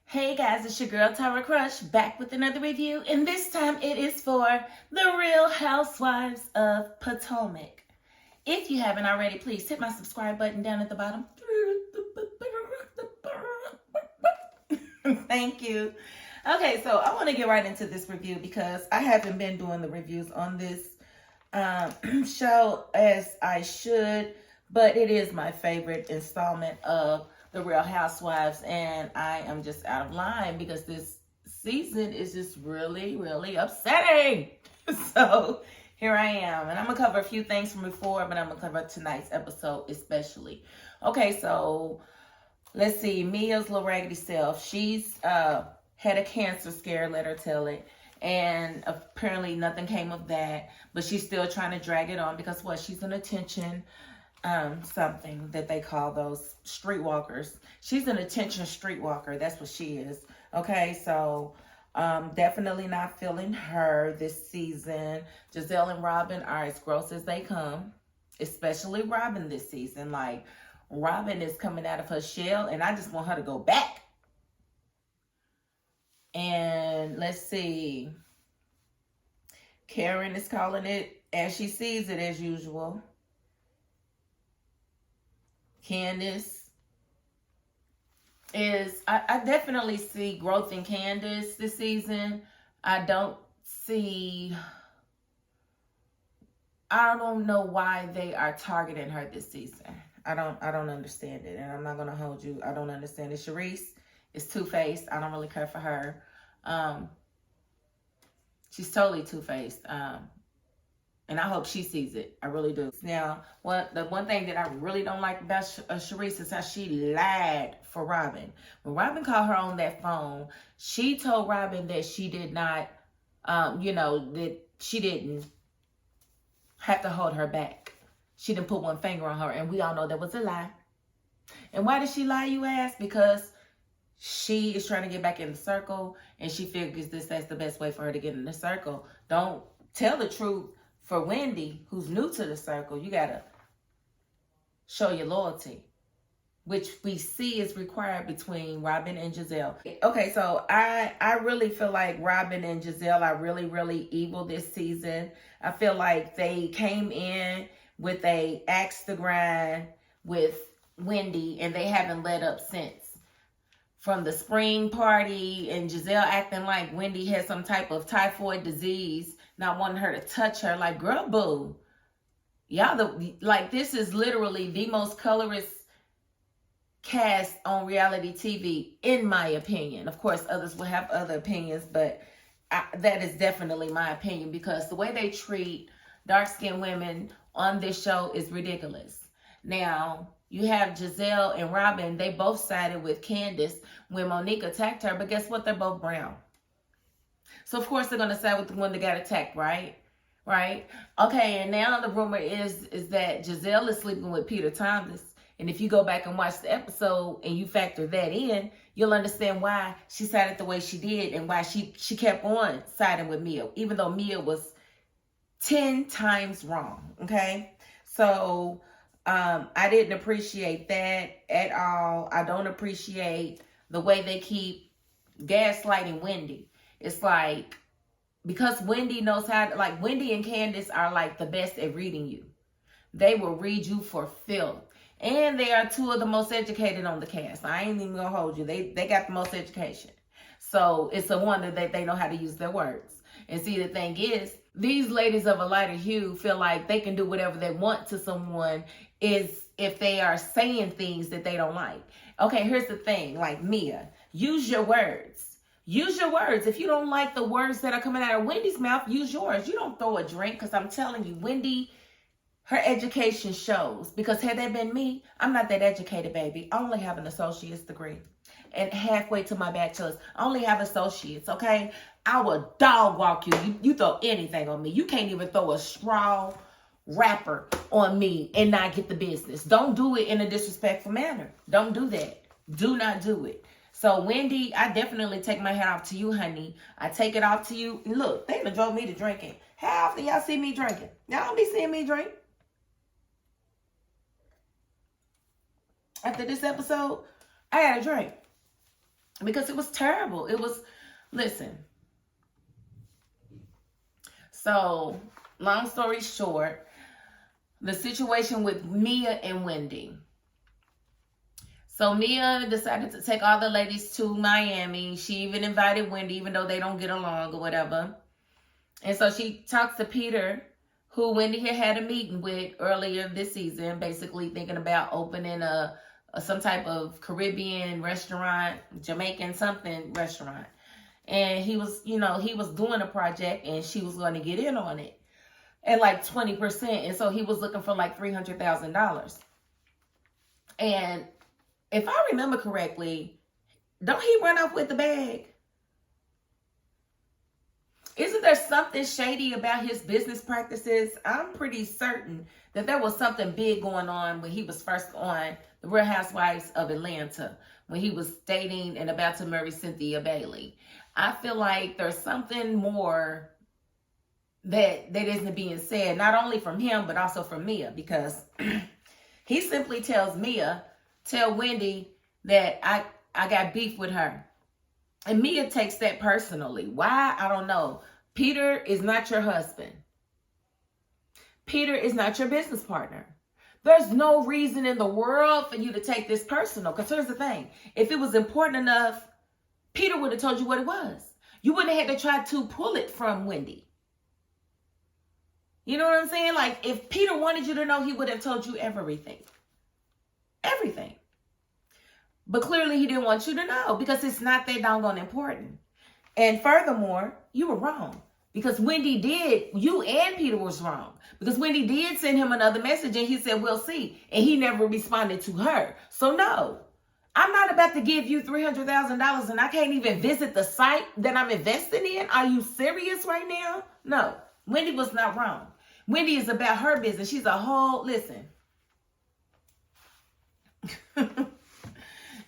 Hey guys, it's your girl Tara Crush back with another review, and this time it is for The Real Housewives of Potomac. If you haven't already, please hit my subscribe button down at the bottom. Thank you. Okay, so I want to get right into this review because I haven't been doing the reviews on this show as I should, but it is my favorite installment of The Real Housewives, and I am just out of line because this season is just really, really upsetting. So here I am, and I'm gonna cover a few things from before, but I'm gonna cover tonight's episode especially. Okay, so let's see. Mia's little raggedy self. She's had a cancer scare, let her tell it. And apparently nothing came of that. But she's still trying to drag it on because what? She's an attention something that they call those streetwalkers. She's an attention streetwalker. That's what she is. Okay, so definitely not feeling her this season. Giselle and Robin are as gross as they come. Especially Robin this season. Like, Robin is coming out of her shell, and I just want her to go back. And let's see. Karen is calling it as she sees it as usual. Candace is, I definitely see growth in Candace this season. I don't know why they are targeting her this season. I don't understand it, and I'm not gonna hold you. I don't understand it. Sharice is two-faced. I don't really care for her. She's totally two-faced. And I hope she sees it. I really do. Now, the one thing that I really don't like about Sharice is how she lied for Robin. When Robin called her on that phone, she told Robin that she did not, that she didn't have to hold her back. She didn't put one finger on her, and we all know that was a lie. And why did she lie, you ask? Because she is trying to get back in the circle, and she figures that's the best way for her to get in the circle. Don't tell the truth. For Wendy, who's new to the circle, you gotta show your loyalty, which we see is required between Robin and Giselle. Okay, so I really feel like Robin and Giselle are really, really evil this season. I feel like they came in with a axe to grind with Wendy, and they haven't let up since. From the spring party and Giselle acting like Wendy had some type of typhoid disease, not wanting her to touch her, like, girl, boo. This is literally the most colorist cast on reality TV, in my opinion. Of course, others will have other opinions, but that is definitely my opinion, because the way they treat dark-skinned women on this show is ridiculous. Now, you have Giselle and Robin. They both sided with Candace when Monique attacked her, but guess what? They're both brown. So, of course, they're going to side with the one that got attacked, right? Right? Okay, and now the rumor is that Giselle is sleeping with Peter Thomas. And if you go back and watch the episode and you factor that in, you'll understand why she sided the way she did and why she kept on siding with Mia, even though Mia was 10 times wrong, okay? So, I didn't appreciate that at all. I don't appreciate the way they keep gaslighting Wendy. It's like, because Wendy knows how to, like, Wendy and Candace are like the best at reading you. They will read you for filth. And they are two of the most educated on the cast. I ain't even gonna hold you. They got the most education. So it's a wonder that they know how to use their words. And see, the thing is, these ladies of a lighter hue feel like they can do whatever they want to someone is if they are saying things that they don't like. Okay, here's the thing. Like Mia, use your words. Use your words. If you don't like the words that are coming out of Wendy's mouth, use yours. You don't throw a drink, because I'm telling you, Wendy, her education shows. Because had that been me, I'm not that educated, baby. I only have an associate's degree. And halfway to my bachelor's, I only have associates, okay? I will dog walk you. You throw anything on me. You can't even throw a straw wrapper on me and not get the business. Don't do it in a disrespectful manner. Don't do that. Do not do it. So, Wendy, I definitely take my hat off to you, honey. I take it off to you. Look, they done drove me to drinking. How often y'all see me drinking? Y'all don't be seeing me drink. After this episode, I had a drink because it was terrible. It was, listen. So, long story short, the situation with Mia and Wendy. So Mia decided to take all the ladies to Miami. She even invited Wendy, even though they don't get along or whatever. And so she talks to Peter, who Wendy had a meeting with earlier this season, basically thinking about opening some type of Caribbean restaurant, Jamaican something restaurant. And he was doing a project and she was going to get in on it at like 20%. And so he was looking for like $300,000. And if I remember correctly, don't he run off with the bag? Isn't there something shady about his business practices? I'm pretty certain that there was something big going on when he was first on the Real Housewives of Atlanta, when he was dating and about to marry Cynthia Bailey. I feel like there's something more that isn't being said, not only from him, but also from Mia, because he simply tells Mia, tell Wendy that I got beef with her. And Mia takes that personally. Why? I don't know. Peter is not your husband. Peter is not your business partner. There's no reason in the world for you to take this personal. Because here's the thing. If it was important enough, Peter would have told you what it was. You wouldn't have had to try to pull it from Wendy. You know what I'm saying? Like, if Peter wanted you to know, he would have told you everything. Everything. But clearly he didn't want you to know because it's not that doggone important. And furthermore, you were wrong. Because Wendy did, you and Peter was wrong. Because Wendy did send him another message and he said, we'll see. And he never responded to her. So no, I'm not about to give you $300,000 and I can't even visit the site that I'm investing in. Are you serious right now? No, Wendy was not wrong. Wendy is about her business. She's a whole, listen.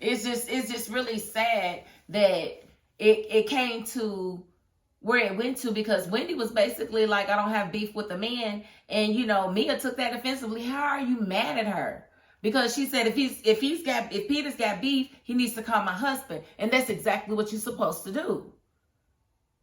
It's just really sad that it came to where it went to, because Wendy was basically like, I don't have beef with the man. And, Mia took that offensively. How are you mad at her? Because she said, if Peter's got beef, he needs to call my husband. And that's exactly what you're supposed to do.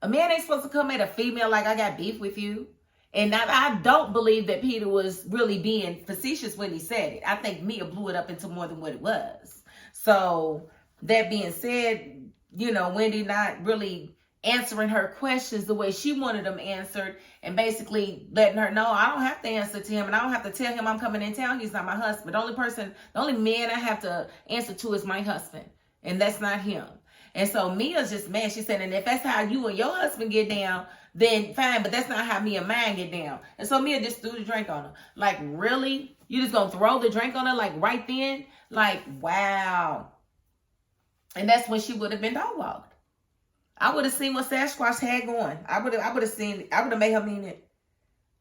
A man ain't supposed to come at a female like, I got beef with you. And I don't believe that Peter was really being facetious when he said it. I think Mia blew it up into more than what it was. So that being said, Wendy not really answering her questions the way she wanted them answered, and basically letting her know, I don't have to answer to him and I don't have to tell him I'm coming in town. He's not my husband. The only man I have to answer to is my husband, and that's not him. And so Mia's just mad. She said, and if that's how you and your husband get down, then fine, but that's not how me and mine get down. And so Mia just threw the drink on her. Like, really? You just gonna throw the drink on her like right then? Like, wow. And that's when she would have been dog walked. I would have seen what Sasquatch had going. I would have made her mean it.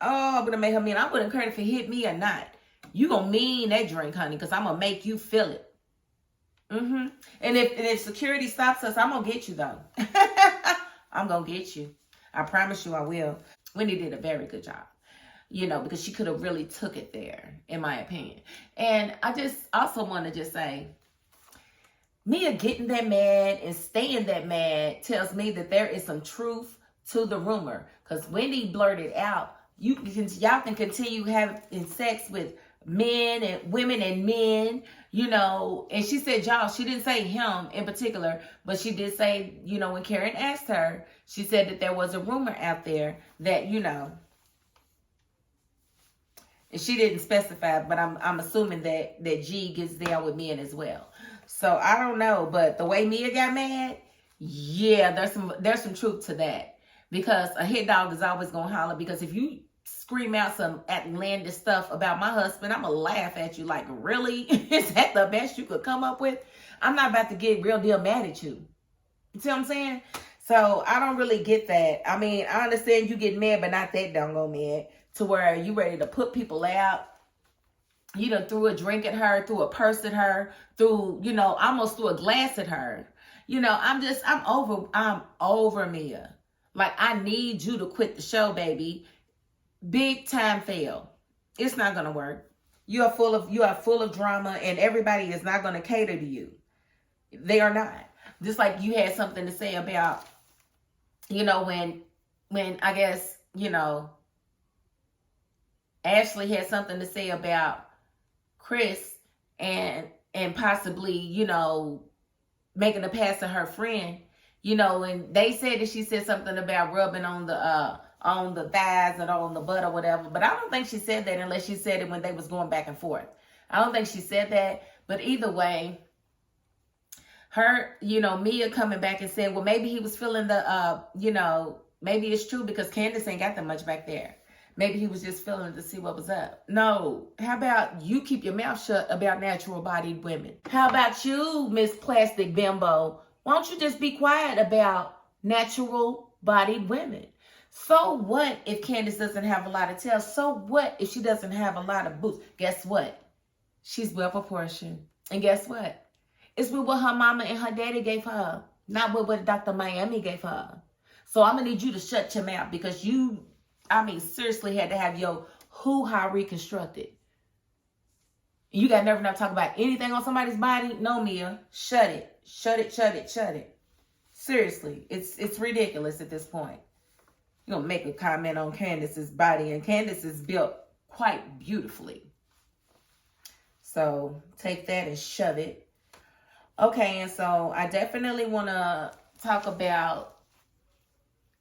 Oh, I would have made her mean it. I wouldn't care if it hit me or not. You gonna mean that drink, honey, because I'm gonna make you feel it. And if security stops us, I'm gonna get you though. I'm gonna get you. I promise you I will. Wendy did a very good job, because she could have really took it there, in my opinion. And I just also want to just say, Mia getting that mad and staying that mad tells me that there is some truth to the rumor. Because Wendy blurted out, y'all can continue having sex with men and women and men, and she said y'all. She didn't say him in particular, but she did say, when Karen asked her, she said that there was a rumor out there that, and she didn't specify, but I'm assuming that G gets down with men as well. So I don't know, but the way Mia got mad, yeah, there's some truth to that, because a hit dog is always gonna holler. Because if you scream out some outlandish stuff about my husband, I'm gonna laugh at you like, really? Is that the best you could come up with? I'm not about to get real deal mad at you. You see what I'm saying? So I don't really get that. I mean, I understand you get mad, but not that doggone mad to where you ready to put people out. You done threw a drink at her, threw a purse at her, almost threw a glass at her. I'm over Mia. Like, I need you to quit the show, baby. Big time fail. It's not gonna work. You are full of drama, and everybody is not gonna cater to you. They are not. Just like you had something to say about, when I guess, Ashley had something to say about Chris and possibly, making a pass to her friend, and they said that she said something about rubbing on the thighs and on the butt or whatever. But I don't think she said that unless she said it when they was going back and forth. I don't think she said that. But either way, her, Mia coming back and saying, well, maybe he was feeling maybe it's true because Candace ain't got that much back there. Maybe he was just feeling to see what was up. No. How about you keep your mouth shut about natural-bodied women? How about you, Miss Plastic Bimbo? Why don't you just be quiet about natural-bodied women? So what if Candace doesn't have a lot of tail? So what if she doesn't have a lot of boobs? Guess what? She's well proportioned. And guess what? It's with what her mama and her daddy gave her, not with what Dr. Miami gave her. So I'm going to need you to shut your mouth because you, seriously had to have your hoo-ha reconstructed. You got nerve enough to talk about anything on somebody's body? No, Mia. Shut it. Shut it, shut it, shut it. Seriously. It's ridiculous at this point. You're going to make a comment on Candace's body, and Candace is built quite beautifully. So take that and shove it. Okay, and so I definitely want to talk about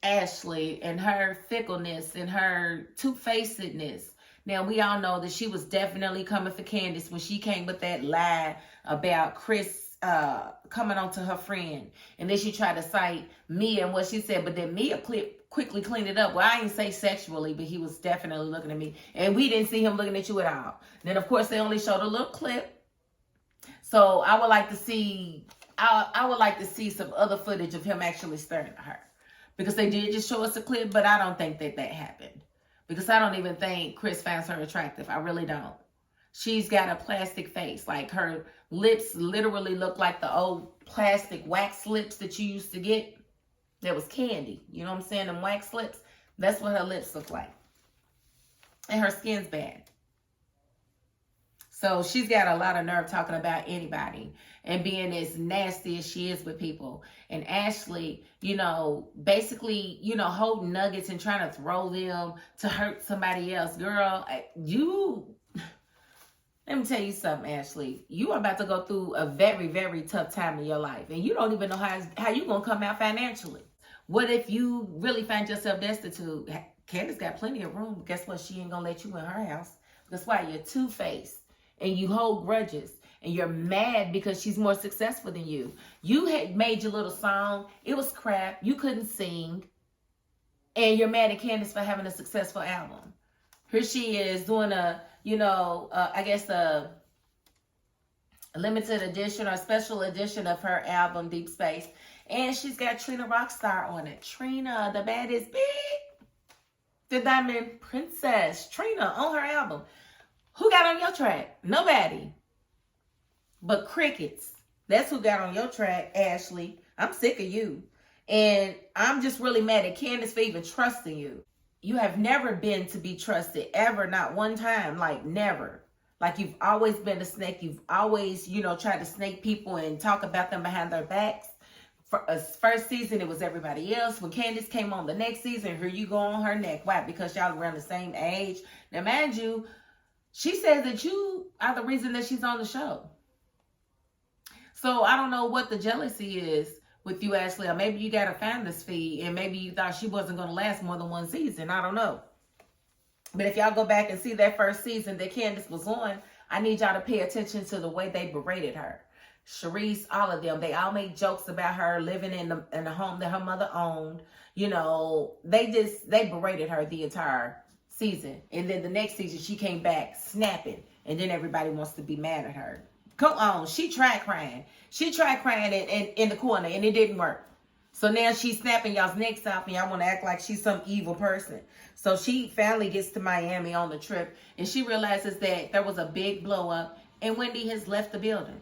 Ashley and her fickleness and her two-facedness. Now, we all know that she was definitely coming for Candace when she came with that lie about Chris coming on to her friend. And then she tried to cite Mia and what she said, but then Mia quickly cleaned it up. Well, I didn't say sexually, but he was definitely looking at me. And we didn't see him looking at you at all. Then, of course, they only showed a little clip. So I would like to see, I would like to see some other footage of him actually staring at her. Because they did just show us a clip, but I don't think that happened. Because I don't even think Chris finds her attractive. I really don't. She's got a plastic face. Like her lips literally look like the old plastic wax lips that you used to get. That was candy. You know what I'm saying? Them wax lips. That's what her lips look like. And her skin's bad. So she's got a lot of nerve talking about anybody and being as nasty as she is with people. And Ashley, basically, holding nuggets and trying to throw them to hurt somebody else. Girl, let me tell you something, Ashley. You are about to go through a very, very tough time in your life. And you don't even know how you're going to come out financially. What if you really find yourself destitute? Candace got plenty of room. But guess what? She ain't going to let you in her house. That's why you're two-faced. And you hold grudges. And you're mad because she's more successful than you. You had made your little song. It was crap. You couldn't sing. And you're mad at Candace for having a successful album. Here she is doing a limited edition or special edition of her album, Deep Space. And she's got Trina Rockstar on it. Trina, the baddest bitch. The Diamond Princess. Trina on her album. Who got on your track? Nobody. But crickets. That's who got on your track, Ashley. I'm sick of you. And I'm just really mad at Candace for even trusting you. You have never been to be trusted, ever, not one time. Like, never. Like, you've always been a snake. You've always, tried to snake people and talk about them behind their backs. First season, it was everybody else. When Candace came on the next season, here you go on her neck. Why? Because y'all around the same age. Now, mind you, she says that you are the reason that she's on the show. So I don't know what the jealousy is with you, Ashley. Or maybe you got a finder's fee and maybe you thought she wasn't going to last more than one season. I don't know. But if y'all go back and see that first season that Candace was on, I need y'all to pay attention to the way they berated her. Sharice, all of them, they all made jokes about her living in the home that her mother owned. They berated her the entire season. And then the next season, she came back snapping. And then everybody wants to be mad at her. Come on. She tried crying. She tried crying in the corner, and it didn't work. So now she's snapping y'all's necks off, and y'all want to act like she's some evil person. So she finally gets to Miami on the trip, and she realizes that there was a big blow up, and Wendy has left the building.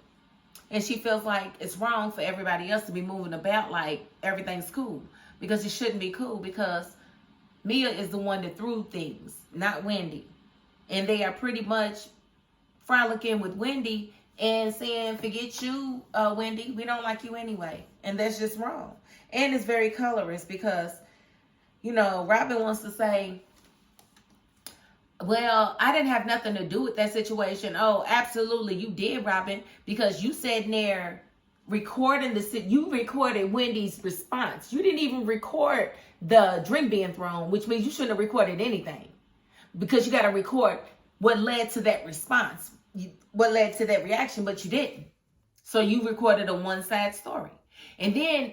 And she feels like it's wrong for everybody else to be moving about like everything's cool. Because it shouldn't be cool, because Mia is the one that threw things, not Wendy. And they are pretty much frolicking with Wendy and saying, forget you, Wendy, we don't like you anyway. And that's just wrong. And it's very colorist because, you know, Robin wants to say, well, I didn't have nothing to do with that situation. Oh, absolutely, you did, Robin, because you sat there recording you recorded Wendy's response. You didn't even record the drink being thrown, which means you shouldn't have recorded anything, because you got to record what led to that response, what led to that reaction, but you didn't. So you recorded a one-side story. And then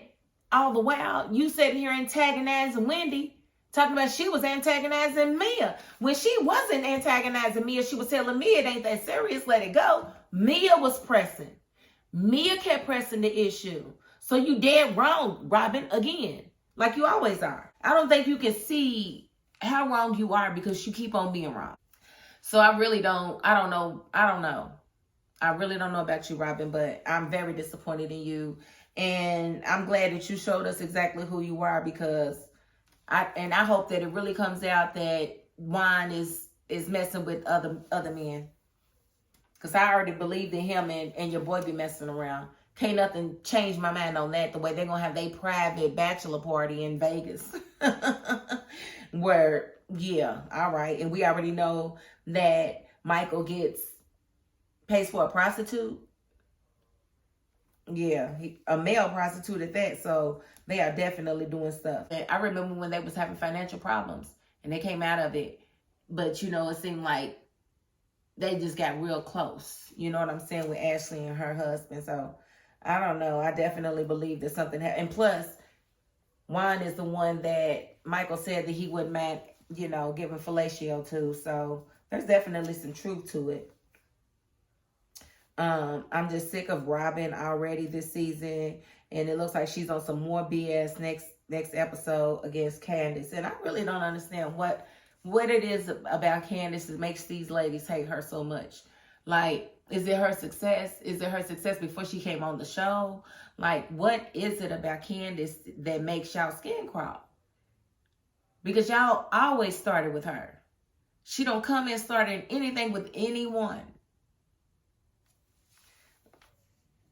all the while, you sitting here antagonizing Wendy, talking about she was antagonizing Mia. When she wasn't antagonizing Mia, she was telling Mia it ain't that serious, let it go. Mia was pressing. Mia kept pressing the issue. So you dead wrong, Robin, again, like you always are. I don't think you can see how wrong you are because you keep on being wrong. So I really don't know. I really don't know about you, Robin, but I'm very disappointed in you. And I'm glad that you showed us exactly who you are, because I hope that it really comes out that Juan is messing with other men. Because I already believed in him, and your boy be messing around. Can't nothing change my mind on that. The way they're going to have their private bachelor party in Vegas. Where, yeah, all right. And we already know that Michael pays for a prostitute. Yeah, a male prostitute at that. So they are definitely doing stuff. And I remember when they was having financial problems and they came out of it. But, you know, it seemed like they just got real close. You know what I'm saying? With Ashley and her husband. So I don't know. I definitely believe that something happened. And plus, Juan is the one that Michael said that he wouldn't mind, you know, giving fellatio to. So there's definitely some truth to it. I'm just sick of Robin already this season, and it looks like she's on some more BS next episode against Candace. And I really don't understand what it is about Candace that makes these ladies hate her so much. Like, is it her success? Is it her success before she came on the show? Like, what is it about Candace that makes y'all skin crawl? Because y'all always started with her. She don't come in starting anything with anyone.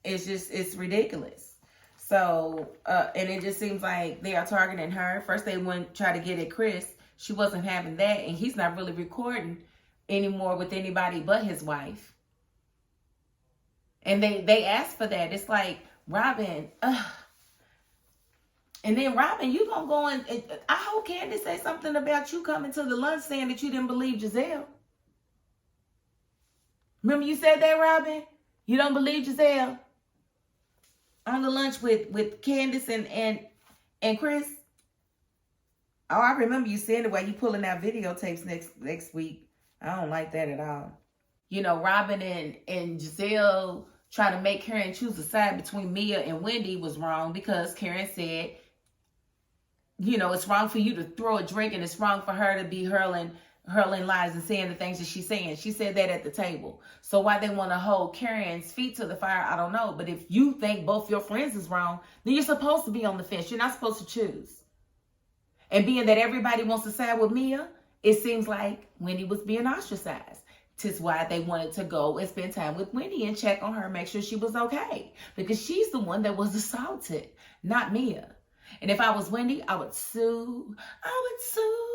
It's ridiculous. So, and it just seems like they are targeting her. First they went try to get at Chris. She wasn't having that, and he's not really recording anymore with anybody but his wife. And they asked for that. It's like, Robin, and then Robin, you gonna go and I hope Candace say something about you coming to the lunch saying that you didn't believe Giselle. Remember you said that, Robin? You don't believe Giselle? On the lunch with Candace and Chris. Oh, I remember you saying it while you pulling out videotapes next week. I don't like that at all. You know, Robin and Giselle trying to make Karen choose a side between Mia and Wendy was wrong, because Karen said, you know, it's wrong for you to throw a drink and it's wrong for her to be hurling lies and saying the things that she's saying. She said that at the table. So why they want to hold Karen's feet to the fire, I don't know. But if you think both your friends is wrong, then you're supposed to be on the fence. You're not supposed to choose. And being that everybody wants to side with Mia, it seems like Wendy was being ostracized. Tis why they wanted to go and spend time with Wendy and check on her, make sure she was okay. Because she's the one that was assaulted, not Mia. And if I was Wendy, I would sue. I would sue.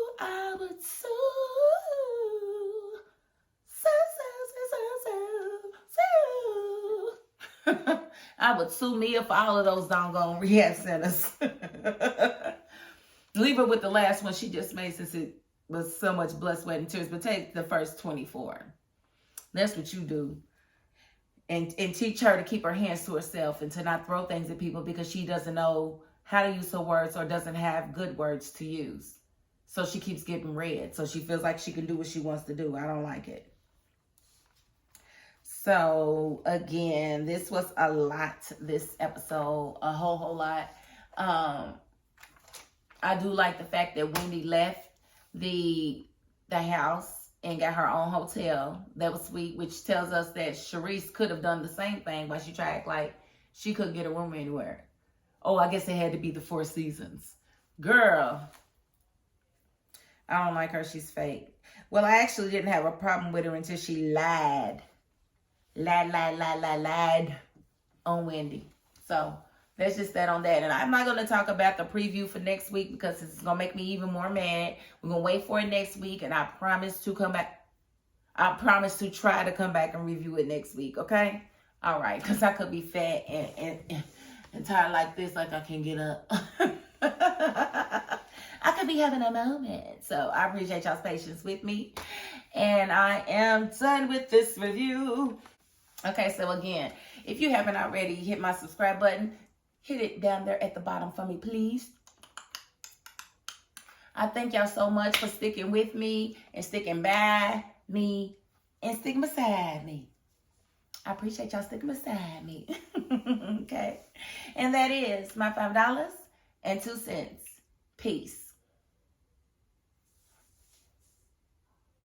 I would sue Mia for all of those doggone rehab centers. Leave her with the last one she just made, since it was so much blood, sweat, and tears. But take the first 24. That's what you do. And teach her to keep her hands to herself and to not throw things at people because she doesn't know how to use her words or doesn't have good words to use. So she keeps getting red. So she feels like she can do what she wants to do. I don't like it. So again, this was a lot, this episode, a whole lot. I do like the fact that Wendy left the house and got her own hotel. That was sweet, which tells us that Sharice could have done the same thing, but she tried to act like she couldn't get a room anywhere. Oh, I guess it had to be the Four Seasons. Girl, I don't like her. She's fake. Well, I actually didn't have a problem with her until she lied. lied on Wendy. So that's just that on that. And I'm not going to talk about the preview for next week because it's going to make me even more mad. We're going to wait for it next week, and I promise to come back. I promise to try to come back and review it next week, okay? All right, because I could be fat and tired like this, like I can't get up. I could be having a moment. So I appreciate y'all's patience with me. And I am done with this review. Okay, so again, if you haven't already hit my subscribe button, hit it down there at the bottom for me, please. I thank y'all so much for sticking with me and sticking by me and sticking beside me. I appreciate y'all sticking beside me. Okay. And that is my $5.02. Peace.